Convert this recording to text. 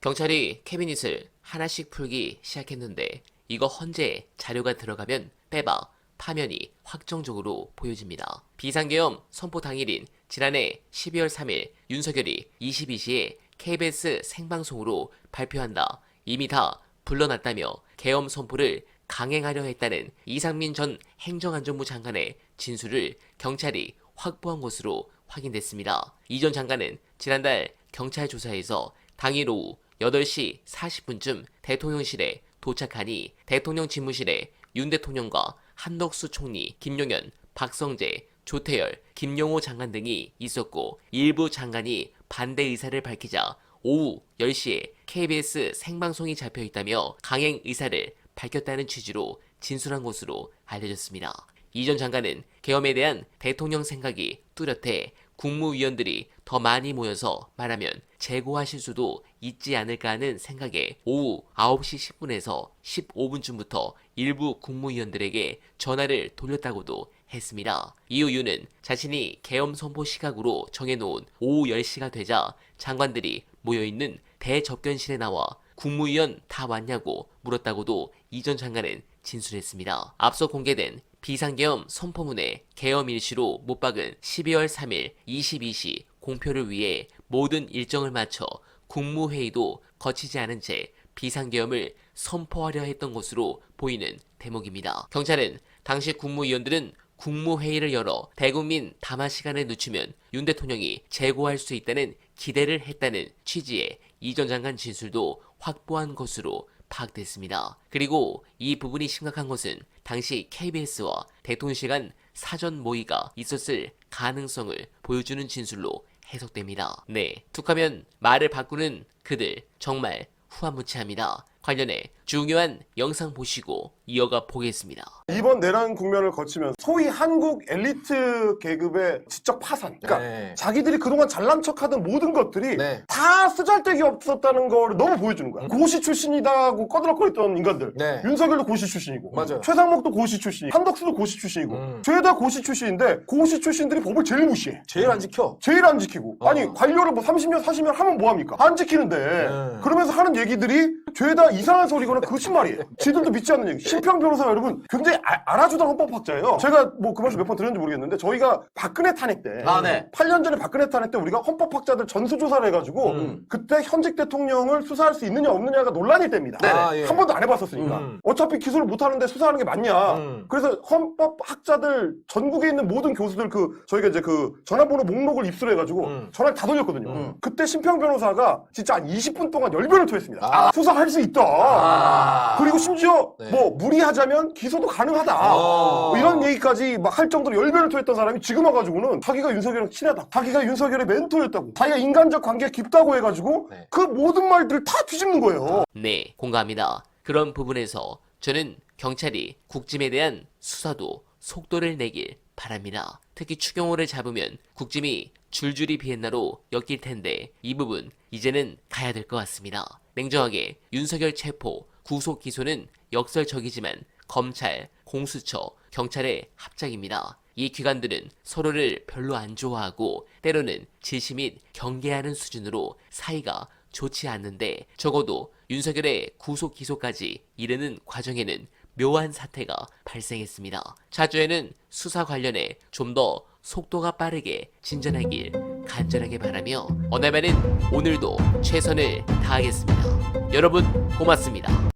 경찰이 캐비닛을 하나씩 풀기 시작했는데 이거 헌재 자료가 들어가면 빼봐 파면이 확정적으로 보여집니다. 비상계엄 선포 당일인 지난해 12월 3일 윤석열이 22시에 KBS 생방송으로 발표한다. 이미 다 불러놨다며 계엄 선포를 강행하려 했다는 이상민 전 행정안전부 장관의 진술을 경찰이 확보한 것으로 확인됐습니다. 이 전 장관은 지난달 경찰 조사에서 당일 오후 8시 40분쯤 대통령실에 도착하니 대통령 집무실에 윤 대통령과 한덕수 총리, 김용현, 박성재, 조태열, 김용호 장관 등이 있었고 일부 장관이 반대 의사를 밝히자 오후 10시에 KBS 생방송이 잡혀있다며 강행 의사를 밝혔다는 취지로 진술한 것으로 알려졌습니다. 이 전 장관은 계엄에 대한 대통령 생각이 뚜렷해 국무위원들이 더 많이 모여서 말하면 재고하실 수도 있지 않을까 하는 생각에 오후 9시 10분에서 15분쯤부터 일부 국무위원들에게 전화를 돌렸다고도 했습니다. 이후 윤은 자신이 계엄 선포 시각으로 정해놓은 오후 10시가 되자 장관들이 모여있는 대접견실에 나와 국무위원 다 왔냐고 물었다고도 이 전 장관은 진술했습니다. 앞서 공개된 비상계엄 선포문에 계엄 일시로 못 박은 12월 3일 22시 공표를 위해 모든 일정을 마쳐 국무회의도 거치지 않은 채 비상계엄을 선포하려 했던 것으로 보이는 대목입니다. 경찰은 당시 국무위원들은 국무회의를 열어 대국민 담화 시간을 늦추면 윤 대통령이 재고할 수 있다는 기대를 했다는 취지의 이 전 장관 진술도 확보한 것으로 파악됐습니다. 그리고 이 부분이 심각한 것은 당시 KBS와 대통령실 간 사전 모의가 있었을 가능성을 보여주는 진술로 해석됩니다. 네, 툭하면 말을 바꾸는 그들 정말 후한무치합니다. 관련해 중요한 영상 보시고 이어가 보겠습니다. 이번 내란 국면을 거치면서 소위 한국 엘리트 계급의 지적 파산. 그러니까 자기들이 그동안 잘난 척하던 모든 것들이 다 쓰잘데기 없었다는 걸 너무 보여주는 거야. 고시 출신이다고 꺼들럭거렸던 인간들. 윤석열도 고시 출신이고, 최상목도 고시 출신, 한덕수도 고시 출신이고, 죄다 고시 출신인데 고시 출신들이 법을 제일 무시해. 제일 안 지켜. 제일 안 지키고. 아니 관료를 뭐 30년 40년 하면 뭐합니까? 안 지키는데. 그러면서 하는 얘기들이 죄다 이상한 소리거나 거짓말이에요. 지들도 믿지 않는 얘기. 심평 변호사가 여러분 굉장히 알아주던 헌법학자예요. 제가 뭐 그 말씀 몇 번 드렸는지 모르겠는데 저희가 박근혜 탄핵 때 8년 전에 박근혜 탄핵 때 우리가 헌법학자들 전수조사를 해가지고 그때 현직 대통령을 수사할 수 있느냐 없느냐가 논란일 때입니다. 한 번도 안 해봤었으니까. 어차피 기소를 못하는데 수사하는 게 맞냐. 그래서 헌법학자들 전국에 있는 모든 교수들 저희가 이제 전화번호 목록을 입수해가지고 전화를 다 돌렸거든요. 그때 심평 변호사가 진짜 한 20분 동안 열변을 토했습니다. 수사할 수 있다. 그리고 심지어 뭐 무리하자면 기소도 가능하다. 뭐 이런 얘기까지 막 할 정도로 열변을 토했던 사람이 지금 와가지고는 자기가 윤석열이랑 친하다. 자기가 윤석열의 멘토였다고. 자기가 인간적 관계가 깊다고 해가지고 그 모든 말들을 다 뒤집는 거예요. 네, 공감합니다. 그런 부분에서 저는 경찰이 국짐에 대한 수사도 속도를 내길 바랍니다. 특히 추경호를 잡으면 국짐이 줄줄이 비엔나로 엮일 텐데 이 부분 이제는 가야 될 것 같습니다. 냉정하게 윤석열 체포, 구속 기소는 역설적이지만 검찰, 공수처, 경찰의 합작입니다. 이 기관들은 서로를 별로 안 좋아하고 때로는 질시 및 경계하는 수준으로 사이가 좋지 않는데 적어도 윤석열의 구속 기소까지 이르는 과정에는 묘한 사태가 발생했습니다. 차주에는 수사 관련해 좀 더 속도가 빠르게 진전하길 간절하게 바라며 어나바는 오늘도 최선을 다하겠습니다. 여러분 고맙습니다.